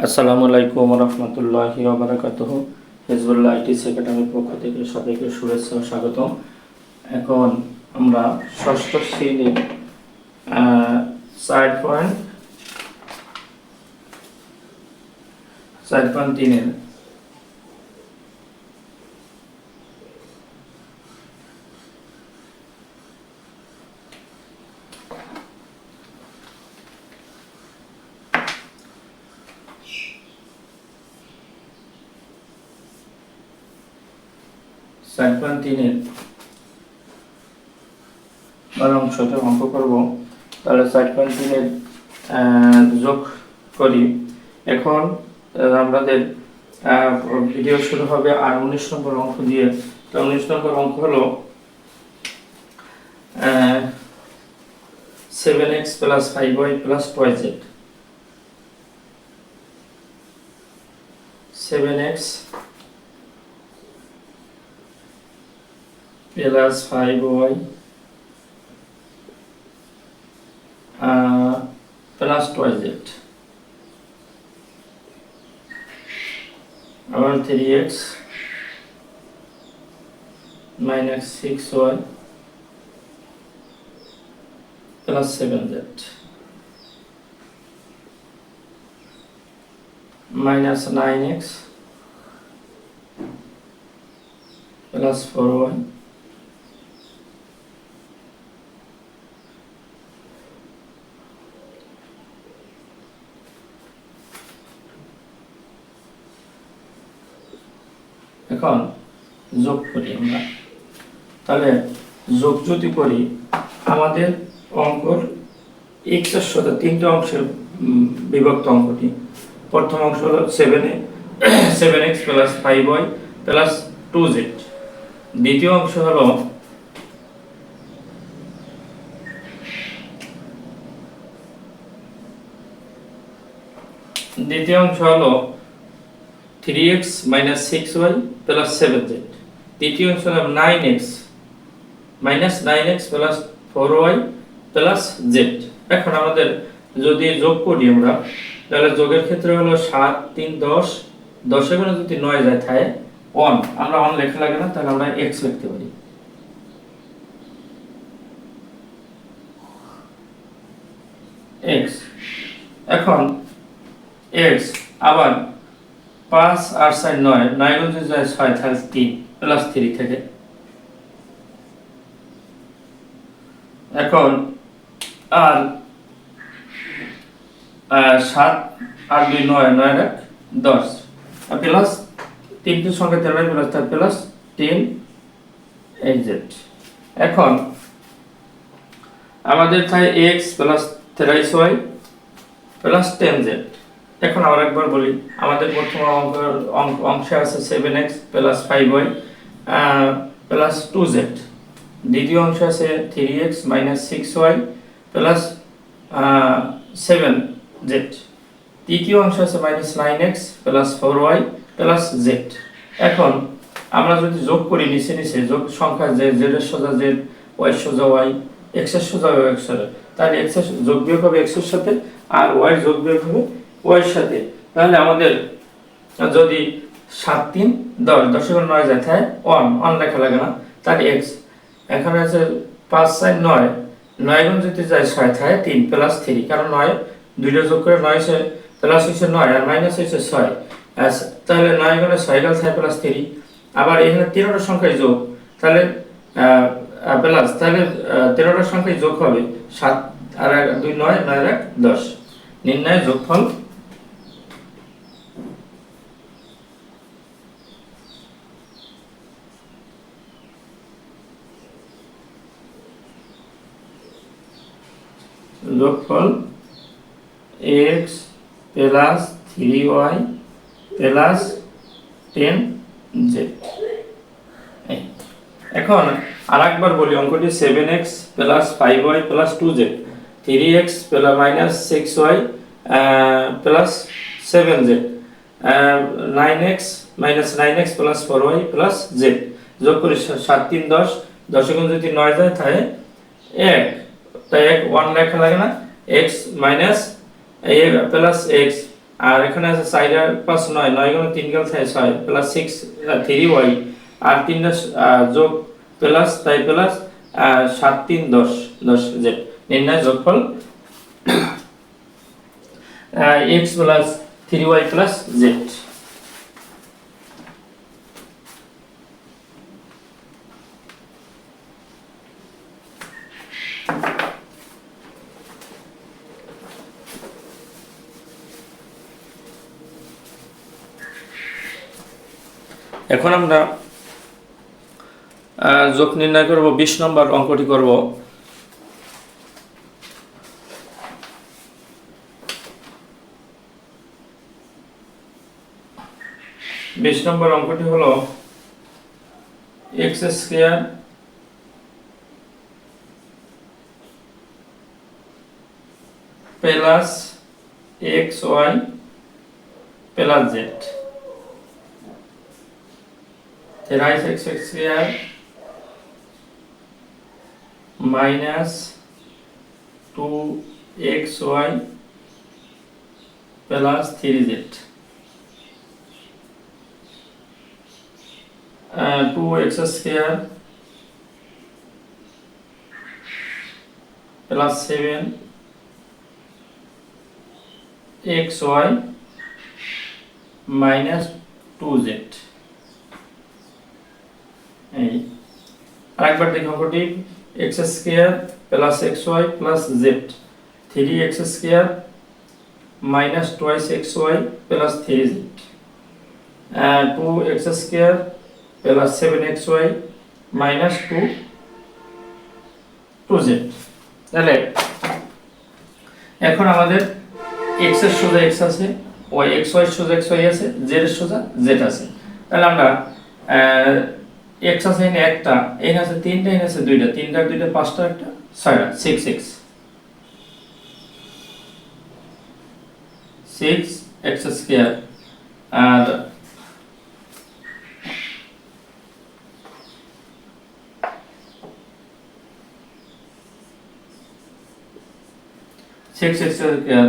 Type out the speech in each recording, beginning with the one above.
আসসালামু আলাইকুম রহমতুল্লাহি ওয়া বারাকাতুহু। হিজবুল্লাহ আইটি একাডেমির পক্ষ থেকে সবাইকে শুভেচ্ছা ও স্বাগতম। এখন আমরা ষষ্ঠ শ্রেণীর 4.3-এর অংশটা অঙ্ক করব। তাহলে 4.3-এর যোগ করি। এখন আমাদের ভিডিও শুরু হবে আর 19 নম্বর অঙ্ক দিয়ে। তো 19 নম্বর অঙ্ক হলো 7x + 5y + 2z। 7x + 5y + 2z, আবার 3x - 6y + 7z, -9x + 4y এখন যোগ করি আমরা। তাহলে যোগ যদি করি, আমাদের অঙ্কর x এর সাথে তিনটা অংশের বিভক্ত অঙ্কটি। প্রথম অংশ হলো 7x + 5y + 2z। দ্বিতীয় অংশ হলো হলো 3x - 6y + 7z। তৃতীয় অংশ হলো 9x + 4y + z। এখন আমাদের যদি যোগ করি আমরা, তাহলে যোগের ক্ষেত্রে হলো 7 3 10, 10 এর গুণে যদি 9 যায় তাহলে 1, আমরা 1 লেখা লাগে না, তাহলে আমরা x লিখতে পারি। x এখন x আবার 5 আর 4 9, 9 গুণে যায় 6 তাহলে 3 +3 থেকে। এখন আর 7 আর 2 9, 9 আর 10 প্লাস 3টি সংখ্যা 13 প্লাস 4 প্লাস 3 z। এখন আমাদের থাকে x + 3y + 10z। এখন আবার একবার বলি, আমাদের প্রথম অংশে আছে 7x + 5y + 2z। দ্বিতীয় অংশে আছে 3x - 6y + 7z। তৃতীয় অংশে আছে -9x + 4y + z। এখন আমরা যদি যোগ করি, নিচে যোগ সংখ্যা z এর সোজা z, y এর সোজা y, x এর সোজা y এর সোজা, তাহলে x এর যোগ বিয়োগ হবে x এর সাথে আর y এর যোগ বিয়োগ হবে y এর সাথে। তাহলে আমাদের যদি 7 3 10, 10 এর গুণে 9 যায় তাহলে 1 লেখা লাগে না, তাহলে x। এখানে আছে 5 4 9, 9 গুণ যদি যায় 6 তাহলে 3 + 3, কারণ 9 দুইটা যোগ করে 9 সে প্লাস হইছে 9 আর মাইনাস হইছে 6, তাহলে 9 গুণে 6 গেল তাহলে +3। আবার এখানে 13টা সংখ্যায় যোগ, তাহলে প্লাস, তাহলে 13টা সংখ্যায় যোগ হবে 7 আর 2 9, 9 আর 10। নির্ণয় যোগফল। যোগফল x + 3y + 10z। এখন আরেকবার বলি অঙ্কটি 7x + 5y + 2z, 3x - 6y + 7z, 9x - 9x + 4y + z। যোগ করি 7 3 10, 10 গুণ যদি 9 যায় তাহলে 1, তাই 1 লেখা লাগে না, x - a + x আর এখানে আছে 4 আর 5 9, 9 গুণ 3 গেল 6 প্লাস 6 3y আর 3টা যোগ প্লাস তাই প্লাস 7 3 10 10 z। নির্ণয় যোগফল x plus 3y plus z। এখন আমরা যোগ নির্ণয় করব। 20 নম্বর অঙ্কটি করব। 20 নম্বর অঙ্কটি হলো x square plus xy plus z। thrice x square minus 2xy plus 3z। 2x square plus 7xy minus 2z। এই আরেকবার দেখো অঙ্কটি x square plus xy plus z 3x square minus twice xy plus 3z 2x square plus 7xy minus 2z। তাহলে এখন আমাদের x এর সোজা x আছে, y xy এর সোজা xy আছে, z এর সোজা z আছে। তাহলে আমরা x আছে এখানে একটা, এখানে আছে তিনটা, এখানে আছে দুইটা, তিনটার দুইটা পাঁচটা একটা ছয়টা 6x 6x স্কয়ার আর 6x স্কয়ার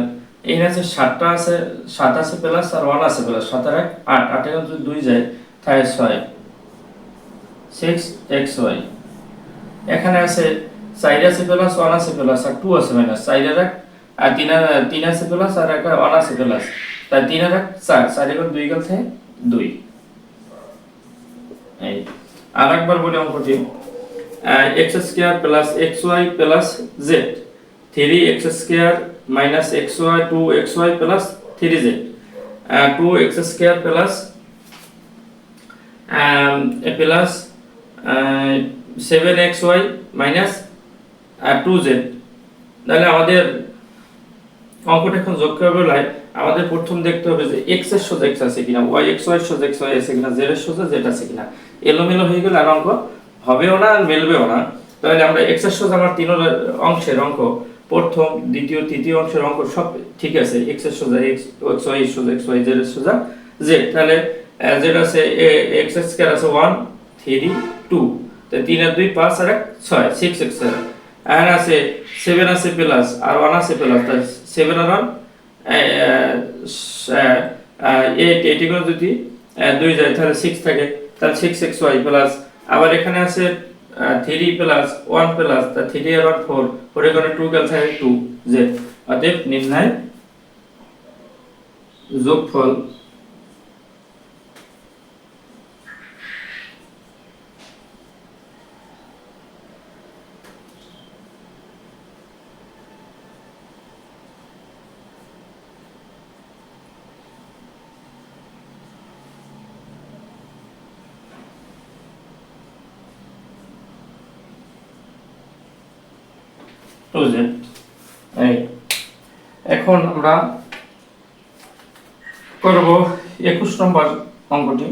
এখানে আছে 7টা আছে, 7 আছে প্লাস আর 1 আছে প্লাস 7 আর 8, 8 এর যদি 2 যায় তাহলে 6 6xy। এখানে আছে 4 আছে প্লাস 1 আছে প্লাস আর 2 আছে মাইনাস 4 আর 3 আছে প্লাস আর 1 আছে প্লাস, তাই 3 আর 4, 4 এর 2 গেল থাকে 2। এই আরেকবার বলি অঙ্কটি x square plus xy plus z 3x square minus xy 2xy plus 3z 2x square plus plus 7xy minus 2z। তাহলে আমাদের অঙ্কটা এখন যোগ করবে লাই আমাদের প্রথম দেখতে হবে যে x এর সোজা x আছে কিনা, y xy এর সোজা xy আছে কিনা, z এর সোজা z আছে কিনা। এলোমেলো হয়ে গেলে আর অঙ্ক হবেও না আর মিলবেও না। তাহলে আমরা x এর সোজা আমার তিন অংশের অঙ্ক, প্রথম দ্বিতীয় তৃতীয় অংশের অঙ্ক সব ঠিক আছে। x এর সোজা x, y এর সোজা xy, z এর সোজা z। তাহলে z আছে x স্কয়ার আছে 1 3 2, তো 3 আর 2 5 আর 6 6x স্কয়ার। আর আছে 7 আছে প্লাস আর 1 আছে প্লাস, তাই 7 আর 1 8 8 গুলো যদি 2 যায় তাহলে 6 থাকে, তাহলে 6xy প্লাস আবার এখানে আছে 3 প্লাস 1 প্লাস, তা 3 আর 1 4, 4 এর কারণে 2 গেল থাকে 2z। অতএব নির্ণয় যোগফল এই এখন আমরা করব 21 নম্বর অঙ্কটি।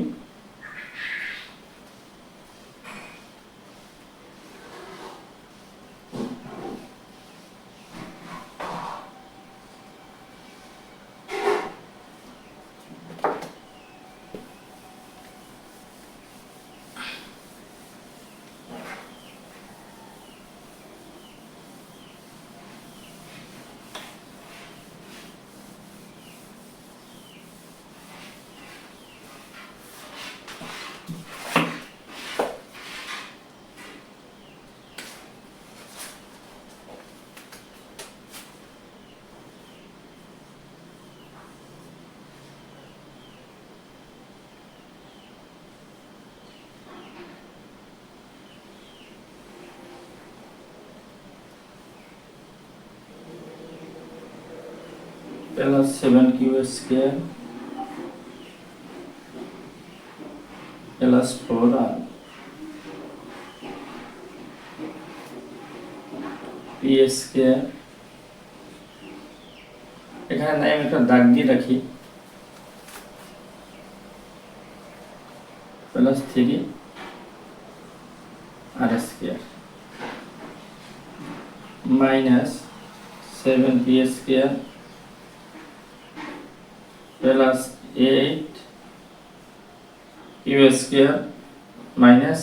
Plus 7q square plus 4r P square, এখানে নাই আমি একটা দাগ দিয়ে রাখি, plus 3r square minus 7p square plus 8q square minus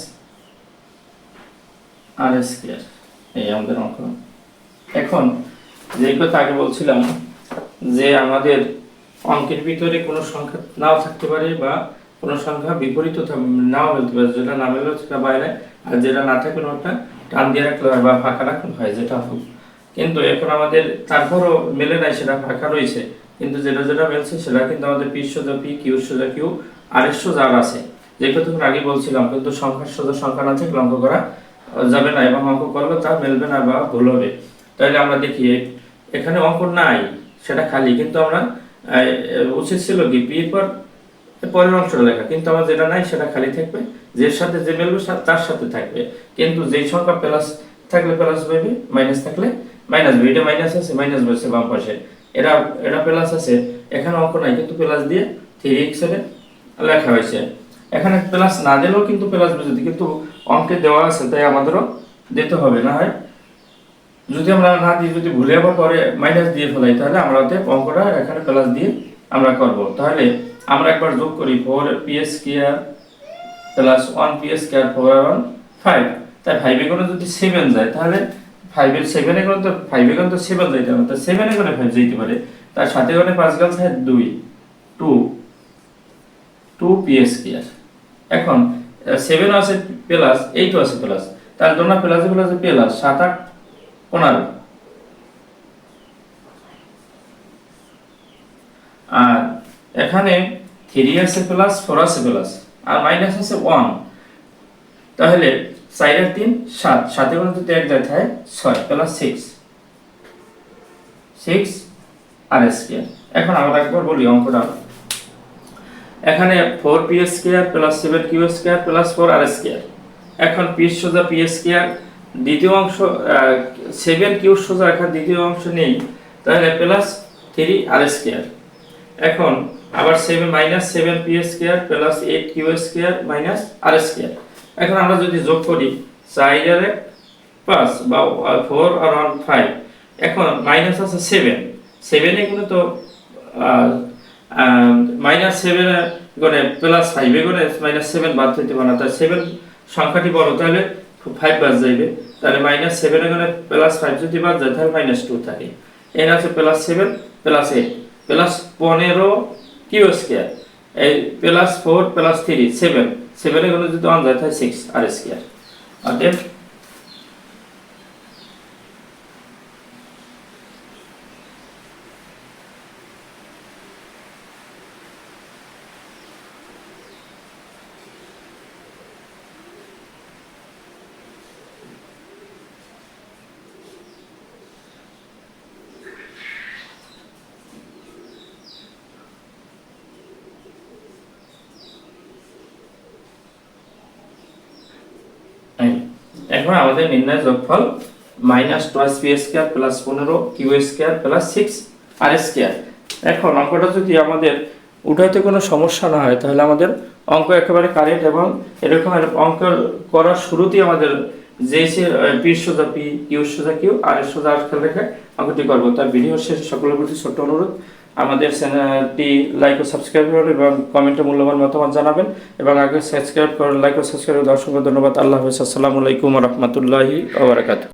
r square. এই আমাদের অঙ্ক। এখন যে কথা আগে বলছিলাম যে আমাদের অঙ্কের ভিতরে কোনো সংখ্যা নাও থাকতে পারে বা কোনো সংখ্যা বিপরীত নাও বলতে পারে, যেটা না মেলে সেটা বাইরে, আর যেটা না থাকে ওটা টান দিয়ে রাখলে হয় বা ফাঁকা রাখলে হয়, যেটা হোক। কিন্তু এখন আমাদের তারপরও মেলে নাই, সেটা ফাঁকা রয়েছে, কিন্তু যেটা যেটা মেলছে সেটা কিন্তু আমাদের পি সোজা পি, কিউ সোজা কিউ, আর এর সোজা আর আছে, যে কথা আগে বলছিলাম। কিন্তু সংখ্যার সোজা সংখ্যা না থাকলে অঙ্ক করা যাবে না, এবং অঙ্ক করলে তা মেলবে না বা ভুল হবে। তাহলে আমরা দেখি এখানে অঙ্ক নাই, সেটা খালি, কিন্তু আমরা উচিত ছিল কি পির পর পরের অংশটা লেখা, কিন্তু আমার যেটা নাই সেটা খালি থাকবে, যে সাথে যে মিলবে তার সাথে থাকবে। কিন্তু যেই সংখ্যা প্লাস থাকলে প্লাস বইবে, মাইনাস থাকলে মাইনাস বই, এটা মাইনাস আছে মাইনাস বসে বাম পাশে, এটা এটা প্লাস আছে, এখানে অঙ্ক নাই কিন্তু প্লাস দিয়ে 3x এর লেখা হয়েছে। এখানে প্লাস না দিলেও কিন্তু প্লাস বুঝতে, কিন্তু অঙ্কে দেওয়া আছে তাই আমাদেরও দিতে হবে, না হয় যদি আমরা না দিই, যদি ভুলে আবার পরে মাইনাস দিয়ে ফেলাই, তাহলে আমরা অঙ্কটা এখানে প্লাস দিয়ে আমরা করব। তাহলে আমরা একবার যোগ করি 4p square plus 1p square 4r 5, তাই 5 এ করে যদি 7 যায়, তাহলে 5 এর 7 এ করে তো 5 এ করে তো 7 যাইতে হবে, তো 7 এ করে 5 যাইতে পারে, তার সাথে করে 5 গেল থাকে 2p স্কয়ার। এখন 7 আছে প্লাস 8 আছে প্লাস, তাহলে তোমরা প্লাসে প্লাসে প্লাস 7 8 15, আর এখানে 3 আছে প্লাস 4 আছে প্লাস, আর মাইনাস আছে 1, তাহলে 4 আর 3 7, 7 এর মধ্যে 1 যায় থাকে 6 প্লাস 6 আর স্কয়ার। এখন আমরা একবার বলি অঙ্কটা, এখানে 4p square plus 7q square plus 4r square. এখন p সোজা p স্কয়ার, দ্বিতীয় অংশ 7q সোজা এখানে দ্বিতীয় অংশ নেই, তাহলে প্লাস 3r স্কয়ার। এখন আবার 7 minus 7p square plus 8q square minus r square. এখন আমরা যদি যোগ করি 4 আর 5 বা 4 আর 1 5, এখন মাইনাস আছে 7 এ গুণ তো মাইনাস 7 এ গুণে প্লাস 5 এ গুণে মাইনাস 7 বাদ দিতে পারে না, তাই 7 সংখ্যাটি বড়, তাহলে 5 বাদ যাবে, তাহলে মাইনাস 7 এ গুণে প্লাস 5 যদি বাদ যায় তাহলে মাইনাস 2 থাকে। এর আছে plus 7 plus 8 plus 15q square, এই প্লাস 4 প্লাস 3 7 এর গুণে যদি 1 যায় তাহলে 6r স্কয়ার। অতএব এখন আমাদের নির্ণয় যোগফল minus 12p square plus 15q square plus 6r square. এখন অঙ্কটা যদি আমাদের উঠাইতে কোনো সমস্যা না হয়, তাহলে আমাদের অঙ্ক একেবারে কারেক্ট, এবং এরকম অঙ্ক করার শুরুতেই আমাদের যে পি সোজা পি, কিউ সোজা কিউ, আর এর সোজা আর খেয়াল রেখে অঙ্কটি করবো। তার ভিডিও শেষে সকলের প্রতি ছোট্ট অনুরোধ, আমাদের চ্যানেলটি লাইক ও সাবস্ক্রাইব করুন এবং কমেন্টে মূল্যবান মতামত জানাবেন, এবং আগে সাবস্ক্রাইব করুন, লাইক ও সাবস্ক্রাইব। অসংখ্য ধন্যবাদ। আল্লাহ হাফেজ। আসসালামু আলাইকুম ওয়া রাহমাতুল্লাহি ওয়া বারাকাতুহু।